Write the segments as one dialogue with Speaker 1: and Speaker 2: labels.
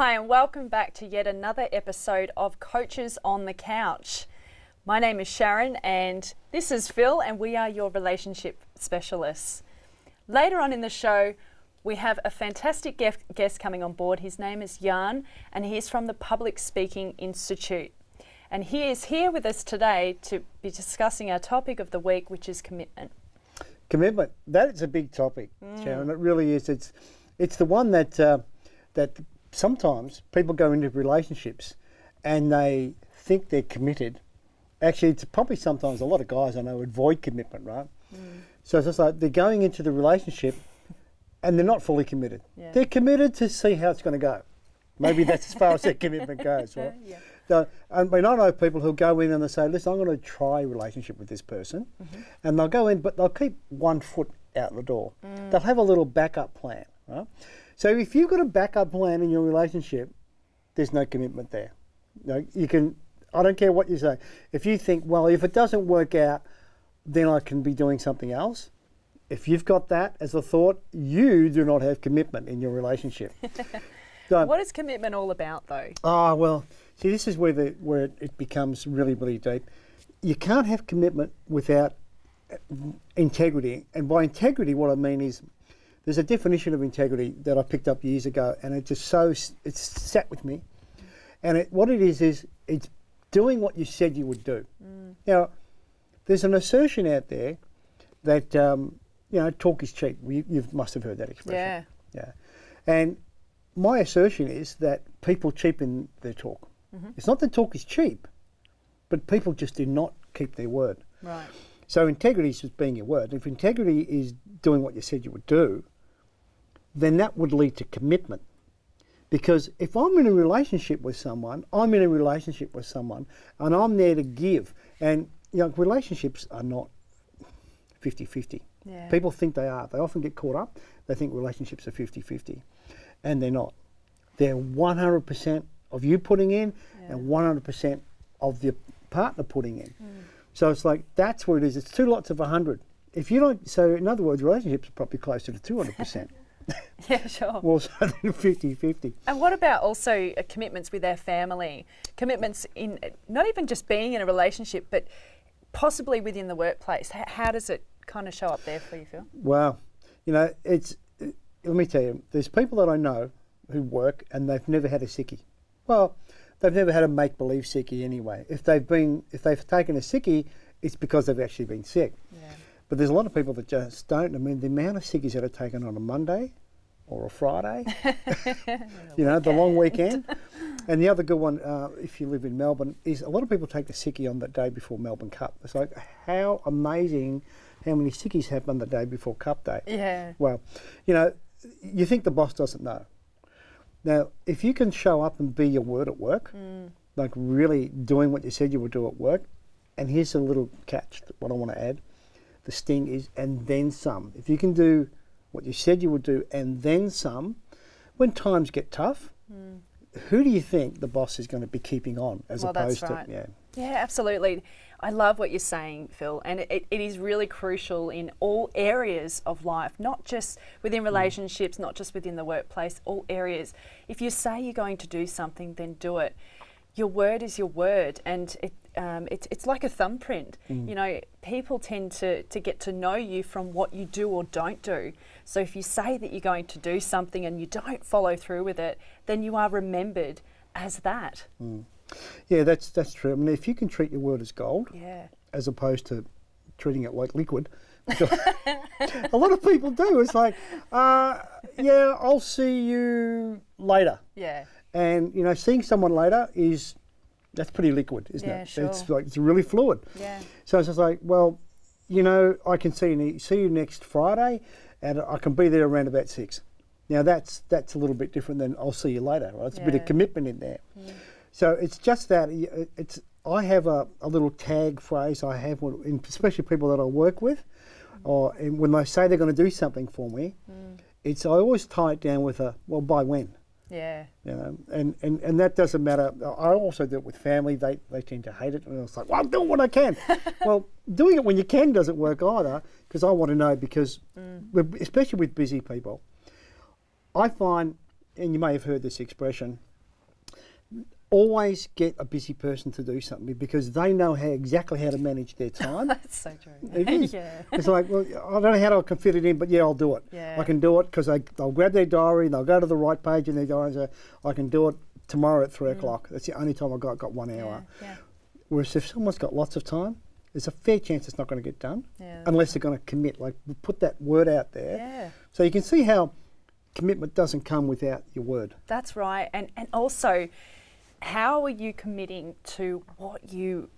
Speaker 1: Hi, and welcome back to yet another episode of Coaches on the Couch. My name is Sharon and this is Phil, and we are your relationship specialists. Later on in the show, we have a fantastic guest coming on board. His name is Youarn, and he is from the Public Speaking Institute. And he is here with us today to be discussing our topic of the week, which is commitment.
Speaker 2: Commitment. That is a big topic, Sharon. It really is. It's the one that that sometimes people go into relationships and they think they're committed. Actually, it's probably sometimes a lot of guys I know avoid commitment, right? So it's just like they're going into the relationship and they're not fully committed. Yeah. They're committed to see how it's going to go. Maybe that's as far as their commitment goes, right? Yeah. So, I mean, I know people who go in and they say, listen, I'm going to try a relationship with this person. And they'll go in, but they'll keep 1 foot out the door. They'll have a little backup plan, right? So if you've got a backup plan in your relationship, there's no commitment there. You can, I don't care what you say. If you think, well, if it doesn't work out, then I can be doing something else. If you've got that as a thought, you do not have commitment in your relationship. So,
Speaker 1: what is commitment all about, though?
Speaker 2: Oh, well, see, this is where it becomes really, really deep. You can't have commitment without integrity. And by integrity, what I mean is there's a definition of integrity that I picked up years ago, and it's sat with me. And what it is it's doing what you said you would do. Now, there's an assertion out there that, talk is cheap. You must have heard that expression. Yeah. And my assertion is that people cheapen their talk. It's not that talk is cheap, but people just do not keep their word.
Speaker 1: Right.
Speaker 2: So integrity is just being your word. If integrity is doing what you said you would do, then that would lead to commitment. Because if I'm in a relationship with someone, and I'm there to give. And relationships are not 50-50.
Speaker 1: Yeah.
Speaker 2: People think they are. They often get caught up. They think relationships are 50-50. And they're not. They're 100% of you putting in and 100% of the partner putting in. So it's like, that's where it is. It's 2 lots of 100. If you don't, so in other words, relationships are probably closer to 200%.
Speaker 1: Yeah, sure.
Speaker 2: More so than 50-50.
Speaker 1: And what about also commitments with our family? Commitments in not even just being in a relationship, but possibly within the workplace. How does it kind of show up there for you, Phil?
Speaker 2: Well, let me tell you, there's people that I know who work and they've never had a sickie. Well, they've never had a make-believe sickie anyway. If they've taken a sickie, it's because they've actually been sick. Yeah. But there's a lot of people that just don't. I mean, the amount of sickies that are taken on a Monday or a Friday, the long weekend. And the other good one, if you live in Melbourne, is a lot of people take the sickie on the day before Melbourne Cup. It's like, how amazing how many sickies happen the day before Cup Day. Yeah. Well, you think the boss doesn't know. Now, if you can show up and be your word at work, like really doing what you said you would do at work, and here's a little catch, what I want to add. The sting is, and then some. If you can do what you said you would do and then some, when times get tough, who do you think the boss is going to be keeping on as opposed
Speaker 1: that's right.
Speaker 2: to...
Speaker 1: Yeah, absolutely. I love what you're saying, Phil, and it is really crucial in all areas of life, not just within relationships, not just within the workplace, all areas. If you say you're going to do something, then do it. Your word is your word, and it's like a thumbprint. People tend to get to know you from what you do or don't do. So if you say that you're going to do something and you don't follow through with it, then you are remembered as that.
Speaker 2: Yeah, that's true. I mean, if you can treat your word as gold, as opposed to treating it like liquid, a lot of people do. It's like, I'll see you later. Yeah. And seeing someone later that's pretty liquid, isn't it?
Speaker 1: Sure.
Speaker 2: It's really fluid. Yeah. So it's just like, well, I can see you next Friday, and I can be there around about 6. Now that's a little bit different than I'll see you later. Right? It's a bit of commitment in there. So it's just that I have a little tag phrase I have, especially people that I work with, and when they say they're going to do something for me, I always tie it down with by when. Yeah. And that doesn't matter. I also do it with family. They tend to hate it, and it's like, well, I'm doing what I can. Well, doing it when you can doesn't work either, because I want to know, because especially with busy people, I find, and you may have heard this expression, always get a busy person to do something because they know exactly how to manage their time.
Speaker 1: That's so true.
Speaker 2: It is.
Speaker 1: Yeah.
Speaker 2: It's like, well, I don't know how I can fit it in, but yeah, I'll do it.
Speaker 1: Yeah.
Speaker 2: I can do it because they'll grab their diary and they'll go to the right page in their diary and say, I can do it tomorrow at 3 o'clock. That's the only time I've got 1 hour.
Speaker 1: Yeah.
Speaker 2: Whereas if someone's got lots of time, there's a fair chance it's not going to get done unless they're going to commit, like put that word out there.
Speaker 1: Yeah.
Speaker 2: So you can see how commitment doesn't come without your word.
Speaker 1: That's right. And also, how are you committing to what you,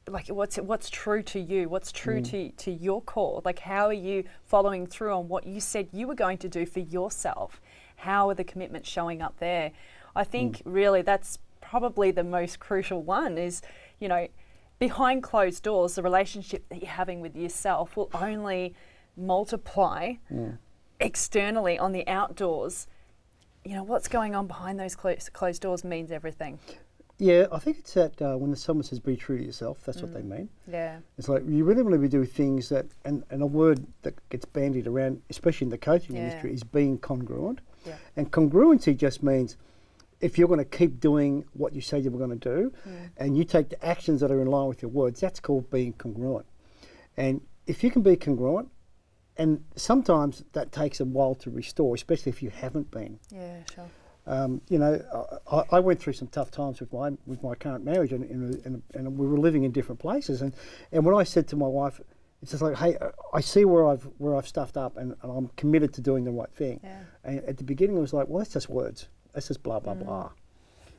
Speaker 1: like what's true to you, what's true to your core? Like, how are you following through on what you said you were going to do for yourself? How are the commitments showing up there? I think really that's probably the most crucial one is, you know, behind closed doors, the relationship that you're having with yourself will only multiply externally on the outdoors. You know, what's going on behind those closed doors means everything.
Speaker 2: Yeah, I think it's that when someone says be true to yourself, that's what they mean.
Speaker 1: Yeah.
Speaker 2: It's like you really want to be doing things that, and a word that gets bandied around, especially in the coaching industry, is being congruent.
Speaker 1: Yeah.
Speaker 2: And congruency just means if you're going to keep doing what you say you were going to do and you take the actions that are in line with your words, that's called being congruent. And if you can be congruent, and sometimes that takes a while to restore, especially if you haven't been.
Speaker 1: Yeah, sure.
Speaker 2: You know, I went through some tough times with my current marriage, and we were living in different places. And when I said to my wife, it's just like, hey, I see where I've stuffed up, and I'm committed to doing the right thing.
Speaker 1: Yeah.
Speaker 2: And at the beginning, it was like, well, that's just words. That's just blah blah blah.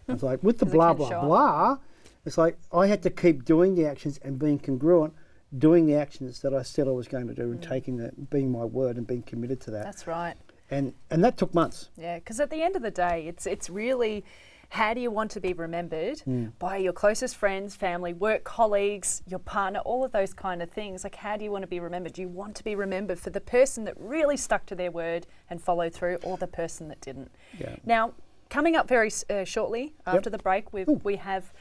Speaker 2: It's like with the blah blah blah, it's like I had to keep doing the actions and being congruent, doing the actions that I said I was going to do, and taking that, being my word, and being committed to that.
Speaker 1: That's right.
Speaker 2: And that took months.
Speaker 1: Yeah, because at the end of the day, it's really, how do you want to be remembered by your closest friends, family, work colleagues, your partner, all of those kind of things. Like, how do you want to be remembered? Do you want to be remembered for the person that really stuck to their word and followed through, or the person that didn't?
Speaker 2: Yeah.
Speaker 1: Now, coming up very shortly after the break, we have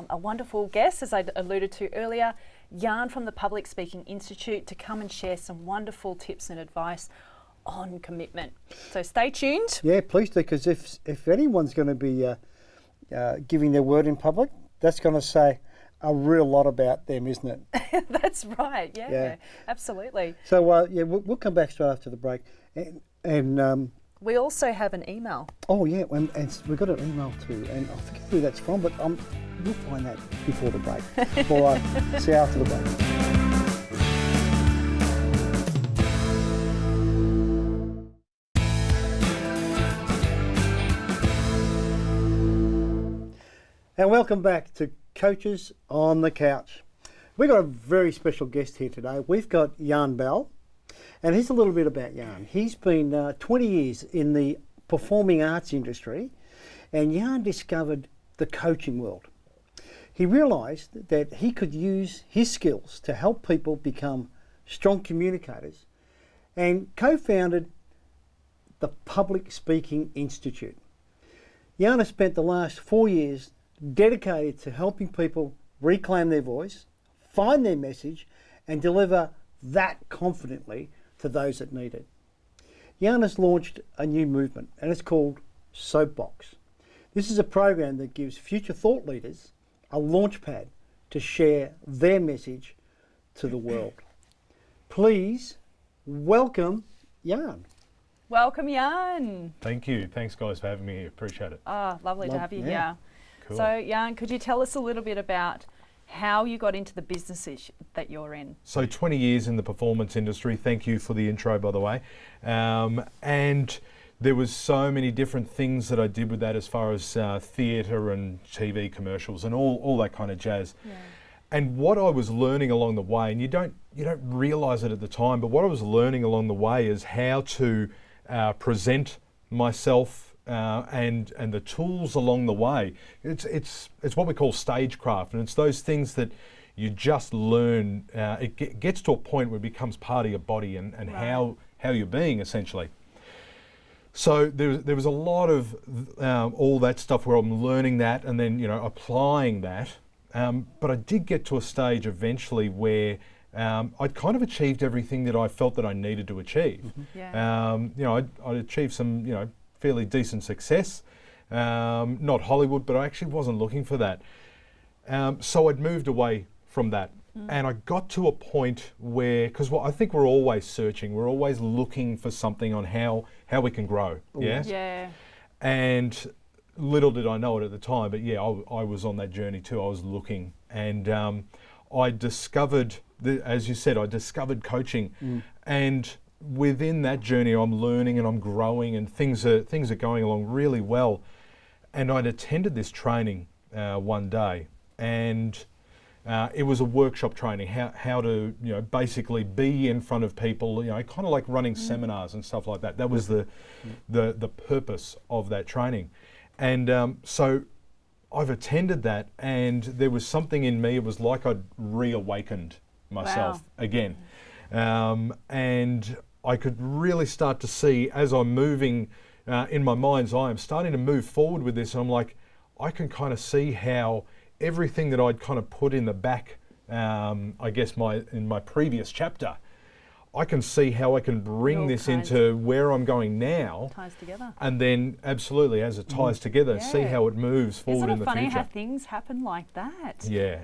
Speaker 1: a wonderful guest, as I alluded to earlier, Youarn from the Public Speaking Institute, to come and share some wonderful tips and advice on commitment. So stay tuned.
Speaker 2: Yeah, please do, because if anyone's going to be giving their word in public, that's going to say a real lot about them, isn't it?
Speaker 1: That's right. Yeah, absolutely.
Speaker 2: So we'll come back straight after the break, and
Speaker 1: we also have an email.
Speaker 2: Oh yeah, and we've got an email too, and I forget who that's from, but we'll find that before the break. All right, see you after the break. And welcome back to Coaches on the Couch. We've got a very special guest here today. We've got Youarn Bell, and here's a little bit about Youarn. He's been 20 years in the performing arts industry, and Youarn discovered the coaching world. He realised that he could use his skills to help people become strong communicators, and co-founded the Public Speaking Institute. Youarn has spent the last 4 years dedicated to helping people reclaim their voice, find their message, and deliver that confidently to those that need it. Youarn has launched a new movement, and it's called Soapbox. This is a program that gives future thought leaders a launch pad to share their message to the world. Please welcome Youarn.
Speaker 1: Welcome, Youarn.
Speaker 3: Thank you. Thanks, guys, for having me here. Appreciate it.
Speaker 1: Lovely to have you here.
Speaker 3: Cool.
Speaker 1: So, Youarn, could you tell us a little bit about how you got into the business that you're in?
Speaker 3: So 20 years in the performance industry. Thank you for the intro, by the way. And there was so many different things that I did with that, as far as theatre and TV commercials and all that kind of jazz. Yeah. And what I was learning along the way, and you don't realise it at the time, but what I was learning along the way is how to present myself and the tools along the way. It's what we call stagecraft, and it's those things that you just learn. It gets to a point where it becomes part of your body and right. how you're being, essentially. So there was a lot of all that stuff where I'm learning that and then applying that. But I did get to a stage eventually where I'd kind of achieved everything that I felt that I needed to achieve.
Speaker 1: Mm-hmm. Yeah.
Speaker 3: I'd achieved some fairly decent success, not Hollywood, but I actually wasn't looking for that. So I'd moved away from that. And I got to a point where, because I think we're always searching, we're always looking for something on how we can grow. Yeah.
Speaker 1: Yeah.
Speaker 3: And little did I know it at the time, but yeah, I was on that journey too. I was looking, and I discovered, as you said, I discovered coaching, and within that journey, I'm learning and I'm growing, and things are going along really well. And I'd attended this training one day, and it was a workshop training, how to basically be in front of people, kind of like running seminars and stuff like that. That was the purpose of that training. And so I've attended that, and there was something in me, it was like I'd reawakened myself again. And I could really start to see, as I'm moving in my mind's eye, I'm starting to move forward with this, and I'm like, I can kind of see how everything that I'd kind of put in the back, I guess in my previous chapter, I can see how I can bring this into where I'm going now.
Speaker 1: Ties together.
Speaker 3: And then absolutely, as it ties together, see how it moves forward in the future.
Speaker 1: Isn't it funny how things happen like that?
Speaker 3: Yeah.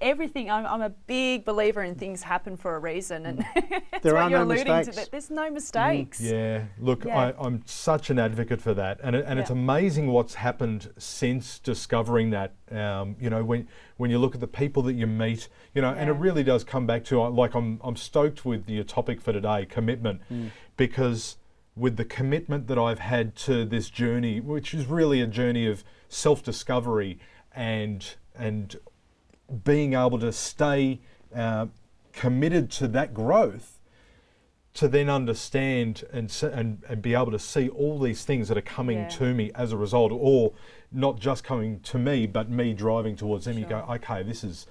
Speaker 1: Everything. I'm a big believer in things happen for a reason, and that's
Speaker 2: There
Speaker 1: what
Speaker 2: are
Speaker 1: you're
Speaker 2: no
Speaker 1: alluding
Speaker 2: mistakes.
Speaker 1: to. That there's no mistakes.
Speaker 3: Yeah, look, I'm such an advocate for that, and it's amazing what's happened since discovering that. When you look at the people that you meet, and it really does come back to, like, I'm stoked with your topic for today, commitment, because with the commitment that I've had to this journey, which is really a journey of self-discovery and being able to stay committed to that growth, to then understand and be able to see all these things that are coming to me as a result, or not just coming to me, but me driving towards them. You go, okay, it's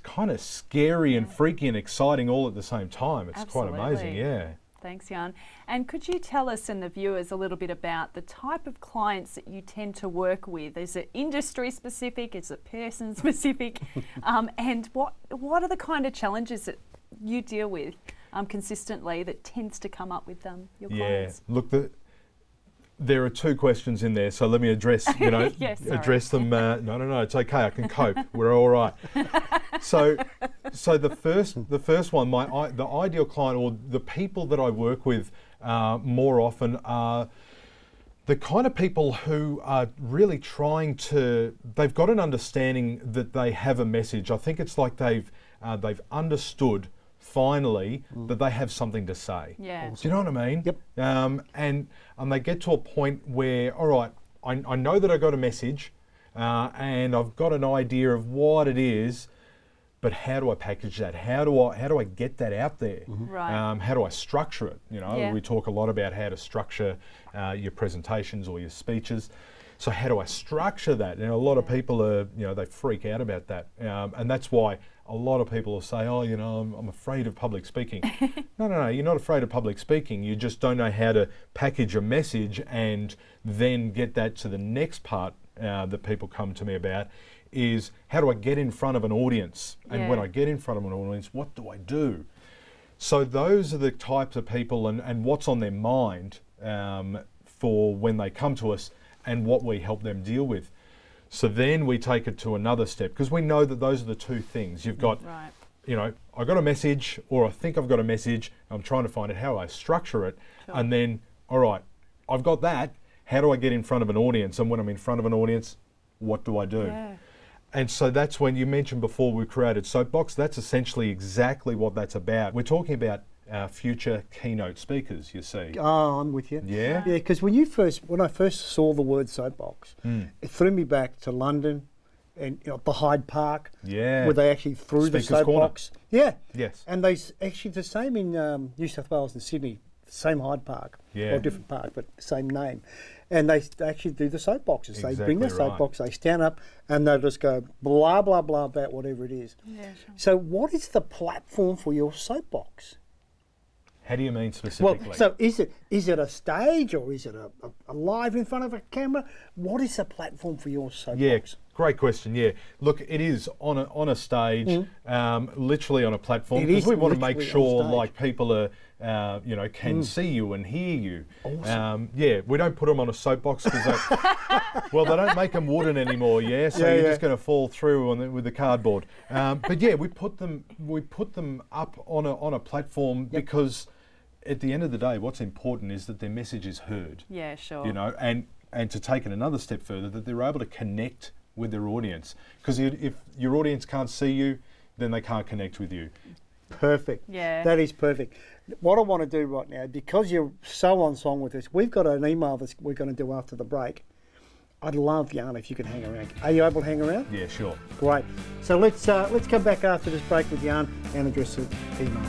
Speaker 3: kind of scary and freaky and exciting all at the same time. It's quite amazing, yeah.
Speaker 1: Thanks, Youarn. And could you tell us and the viewers a little bit about the type of clients that you tend to work with? Is it industry specific? Is it person specific? And what are the kind of challenges that you deal with consistently that tends to come up with your clients?
Speaker 3: Yeah, look, there are two questions in there, so let me address, address them. No, it's okay. I can cope. We're all right. So the first one, the ideal client, or the people that I work with more often, are the kind of people who are really they've got an understanding that they have a message. I think it's like they've understood finally that they have something to say.
Speaker 1: Yeah.
Speaker 3: Do you know what I mean?
Speaker 2: Yep.
Speaker 3: And they get to a point where, all right, I know that I got a message, and I've got an idea of what it is, but how do I package that? How do I get that out there?
Speaker 1: Right.
Speaker 3: How do I structure it? We talk a lot about how to structure your presentations or your speeches. So how do I structure that? A lot of people are, they freak out about that, and that's why a lot of people will say, "Oh, I'm afraid of public speaking." No, you're not afraid of public speaking. You just don't know how to package a message and then get that to the next part that people come to me about, is how do I get in front of an audience? And when I get in front of an audience, what do I do? So those are the types of people and what's on their mind for when they come to us, and what we help them deal with. So then we take it to another step, because we know that those are the two things. You've got, I got a message, or I think I've got a message, I'm trying to find out how I structure it, and then, all right, I've got that, how do I get in front of an audience? And when I'm in front of an audience, what do I do?
Speaker 1: Yeah.
Speaker 3: And so that's when you mentioned before we created Soapbox, that's essentially exactly what that's about. We're talking about future keynote speakers, you see.
Speaker 2: Oh, I'm with you.
Speaker 3: Yeah?
Speaker 2: Yeah, because when I first saw the word soapbox, it threw me back to London and the Hyde Park, where they actually threw the
Speaker 3: Speaker's
Speaker 2: soapbox. Yeah.
Speaker 3: Yes.
Speaker 2: And they actually the same in New South Wales and Sydney, same Hyde Park, or different park, but same name. And they actually do the soapboxes. They bring the soapbox, they stand up, and they just go blah, blah, blah about whatever it is.
Speaker 1: Yeah, sure.
Speaker 2: So what is the platform for your soapbox?
Speaker 3: How do you mean specifically?
Speaker 2: Well, so is it a stage, or is it a live in front of a camera? What is the platform for your soapbox?
Speaker 3: Yeah, Great question. Yeah, look, it is on a stage, literally on a platform,
Speaker 2: It
Speaker 3: because
Speaker 2: is
Speaker 3: we want to make
Speaker 2: literally on
Speaker 3: sure
Speaker 2: stage.
Speaker 3: like people are, can see you and hear you.
Speaker 2: Awesome.
Speaker 3: We don't put them on a soapbox because they don't make them wooden anymore. Yeah, so you're just going to fall through with the cardboard. But yeah, we put them up on a platform because at the end of the day, what's important is that their message is heard.
Speaker 1: Yeah, sure.
Speaker 3: You know, and to take it another step further, that they're able to connect with their audience. Because if your audience can't see you, then they can't connect with you.
Speaker 2: Perfect.
Speaker 1: Yeah.
Speaker 2: That is perfect. What I want to do right now, because you're so on song with us, we've got an email that we're going to do after the break. I'd love, Youarn, if you could hang around. Are you able to hang around?
Speaker 3: Yeah, sure.
Speaker 2: Great. So let's come back after this break with Youarn and address the email.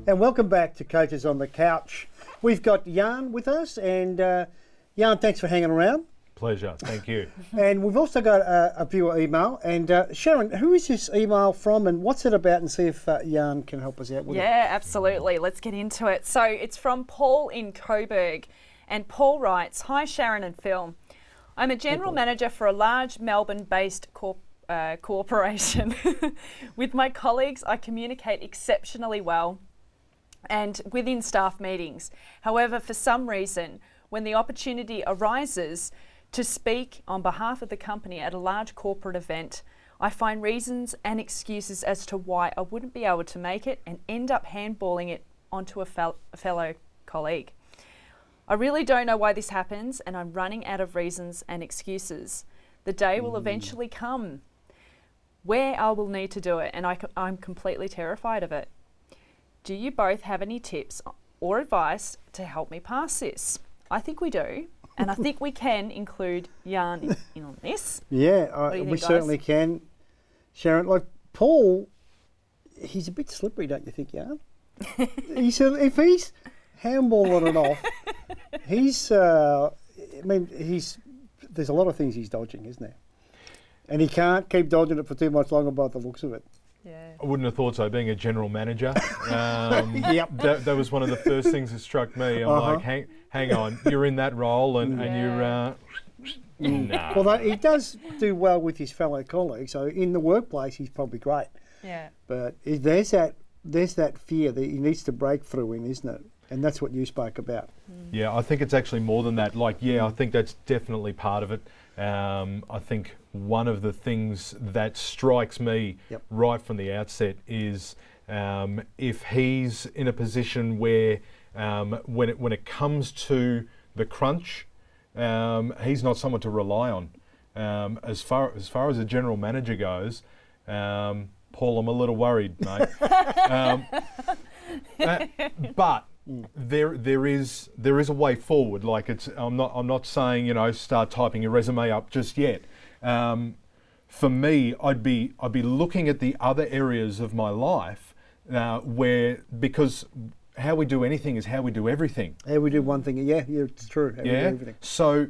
Speaker 2: And welcome back to Coaches on the Couch. We've got Youarn with us, and Youarn, thanks for hanging around.
Speaker 3: Pleasure. Thank you.
Speaker 2: And we've also got a viewer email. And Sharon, who is this email from, and what's it about? And see if Youarn can help us out with it.
Speaker 1: Yeah, absolutely. Let's get into it. So it's from Paul in Coburg, and Paul writes, "Hi Sharon and Phil. I'm a general manager for a large Melbourne-based corporation. With my colleagues, I communicate exceptionally well and within staff meetings. However, for some reason, when the opportunity arises to speak on behalf of the company at a large corporate event, I find reasons and excuses as to why I wouldn't be able to make it and end up handballing it onto a fellow colleague. I really don't know why this happens, and I'm running out of reasons and excuses. The day will eventually come where I will need to do it, and I'm completely terrified of it. Do you both have any tips or advice to help me pass this?" I think we do, and I think we can include Youarn in on this.
Speaker 2: Yeah,
Speaker 1: do you
Speaker 2: we
Speaker 1: think,
Speaker 2: certainly
Speaker 1: guys?
Speaker 2: can. Sharon, like Paul, he's a bit slippery, don't you think, Youarn? If he's handballing it off, there's a lot of things he's dodging, isn't there? And he can't keep dodging it for too much longer by the looks of it.
Speaker 1: Yeah.
Speaker 3: I wouldn't have thought so, being a general manager.
Speaker 2: Yep.
Speaker 3: That was one of the first things that struck me. I'm like, hang on, you're in that role and you're... nah.
Speaker 2: Although he does do well with his fellow colleagues, so in the workplace he's probably great.
Speaker 1: Yeah.
Speaker 2: But there's that fear that he needs to break through in, isn't it? And that's what you spoke about.
Speaker 3: Yeah, I think it's actually more than that. Like, yeah, I think that's definitely part of it. I think one of the things that strikes me right from the outset is if he's in a position where when it comes to the crunch, he's not someone to rely on. As far as a general manager goes, Paul, I'm a little worried, mate. But there is a way forward. Like I'm not saying start typing your resume up just yet. For me, I'd be looking at the other areas of my life because how we do anything is how we do everything.
Speaker 2: How we do one thing, yeah, it's true. How we do everything.
Speaker 3: So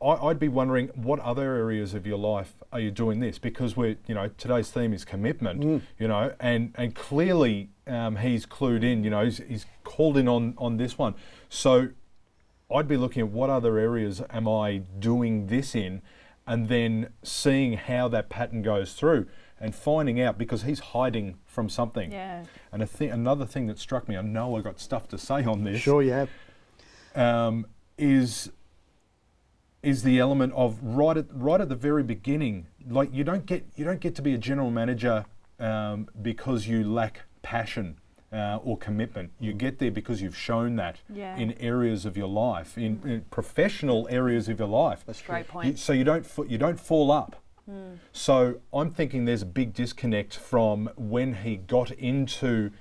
Speaker 3: I'd be wondering what other areas of your life are you doing this? Because today's theme is commitment, and clearly he's clued in, he's called in on this one. So I'd be looking at what other areas am I doing this in, and then seeing how that pattern goes through and finding out, because he's hiding from something.
Speaker 1: Yeah.
Speaker 3: And another thing that struck me, I know I got stuff to say on this.
Speaker 2: Sure you have.
Speaker 3: Is the element of right at the very beginning, like you don't get to be a general manager because you lack passion or commitment. You get there because you've shown that in areas of your life, in professional areas of your life.
Speaker 1: That's a great point.
Speaker 3: So you don't fall up. So I'm thinking there's a big disconnect from when he got into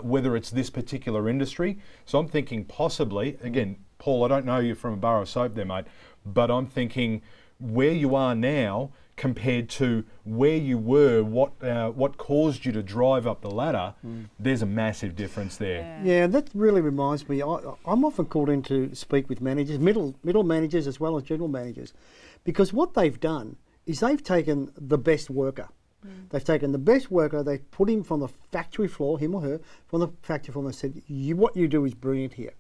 Speaker 3: whether it's this particular industry. So I'm thinking possibly, again, Paul, I don't know you from a bar of soap there, mate, but I'm thinking where you are now compared to where you were, what caused you to drive up the ladder, there's a massive difference there.
Speaker 2: Yeah, that really reminds me, I'm often called in to speak with managers, middle managers as well as general managers, because what they've done is they've taken the best worker They've taken the best worker, they've put him from the factory floor, him or her, from the factory floor, and they said, what you do is brilliant here.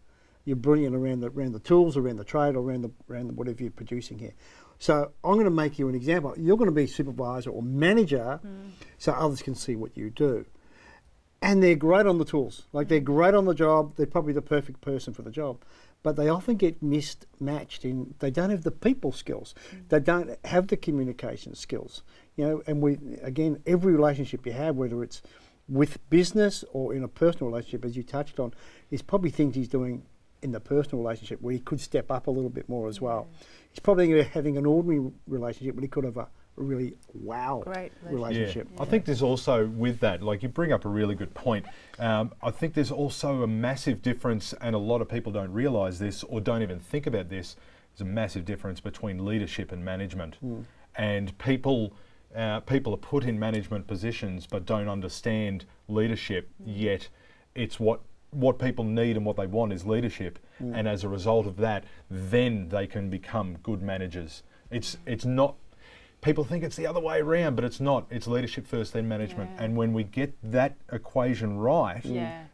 Speaker 2: You're brilliant around the tools, around the trade, or around the whatever you're producing here. So I'm going to make you an example. You're going to be supervisor or manager, so others can see what you do. And they're great on the tools. Like, they're great on the job. They're probably the perfect person for the job. But they often get mismatched in, they don't have the people skills. They don't have the communication skills. You know, and again, every relationship you have, whether it's with business or in a personal relationship, as you touched on, is probably things he's doing in the personal relationship where he could step up a little bit more as well. He's probably having an ordinary relationship, but he could have a really great relationship.
Speaker 3: I think there's also, with that, like, you bring up a really good point. I think there's also a massive difference, and a lot of people don't realise this or don't even think about this. There's a massive difference between leadership and management. And people are put in management positions but don't understand leadership yet. It's what people need and what they want is leadership, and as a result of that, then they can become good managers. It's not. People think it's the other way around, but it's not. It's leadership first, then management. And when we get that equation right,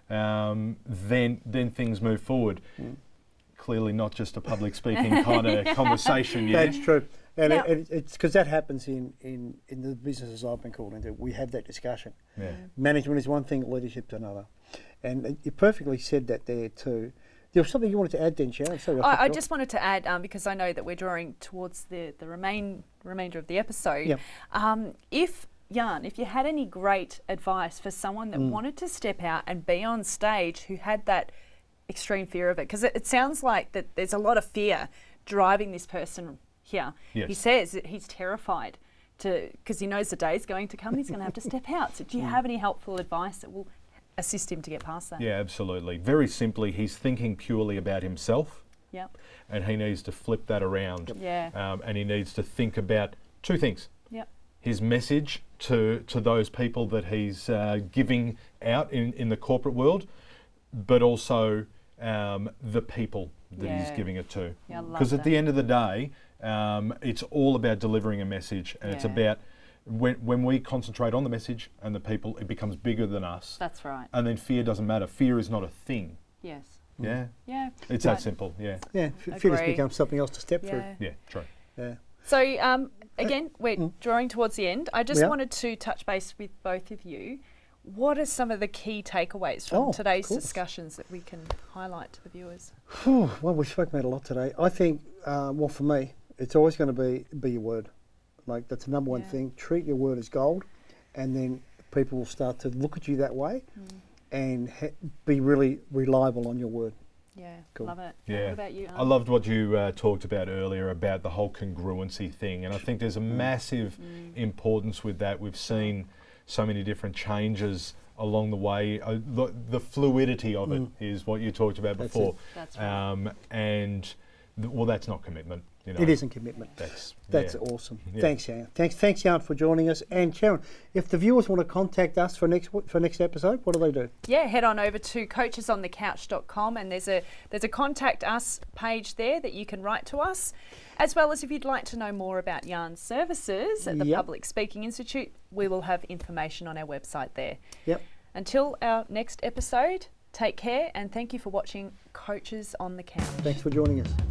Speaker 3: then things move forward. Clearly, not just a public speaking kind of conversation.
Speaker 2: That's true, and it's because that happens in the businesses I've been called into. We have that discussion. Management is one thing, leadership's another, and you perfectly said that there too. There was something you wanted to add then, Sharon? Sorry,
Speaker 1: I just wanted to add, because I know that we're drawing towards the remainder of the episode. If you had any great advice for someone that wanted to step out and be on stage, who had that extreme fear of it, because it sounds like that there's a lot of fear driving this person here. He says that he's terrified because he knows the day is going to come and he's going to have to step out. So do you have any helpful advice that will assist him to get past that?
Speaker 3: Yeah, absolutely. Very simply, he's thinking purely about himself. And he needs to flip that around. And he needs to think about two things. His message to those people that he's giving out in the corporate world, but also the people that he's giving it to. Because at the end of the day, it's all about delivering a message, and it's about when we concentrate on the message and the people, it becomes bigger than us.
Speaker 1: That's right.
Speaker 3: And then fear doesn't matter. Fear is not a thing. Yeah. It's that simple. Yeah.
Speaker 2: Fear just becomes something else to step through.
Speaker 3: Yeah, true.
Speaker 1: So again, we're drawing towards the end. I just wanted to touch base with both of you. What are some of the key takeaways from today's discussions that we can highlight to the viewers?
Speaker 2: Well, we've spoken about a lot today. I think, for me, it's always going to be your word. Like, that's the number one thing. Treat your word as gold, and then people will start to look at you that way and be really reliable on your word.
Speaker 1: Love it.
Speaker 3: What
Speaker 1: about you?
Speaker 3: I loved what you talked about earlier about the whole congruency thing, and I think there's a massive importance with that. We've seen so many different changes along the way. The fluidity of it is what you talked about before.
Speaker 1: That's right.
Speaker 3: That's not commitment. You know.
Speaker 2: It isn't commitment. That's awesome. Thanks, Sharon. Thanks, Youarn, for joining us. And Sharon, if the viewers want to contact us for next episode, what do they do?
Speaker 1: Head on over to coachesonthecouch.com, and there's a contact us page there that you can write to us, as well as if you'd like to know more about Youarn's services at the Public Speaking Institute, we will have information on our website there. Until our next episode, take care, and thank you for watching Coaches on the Couch.
Speaker 2: Thanks for joining us.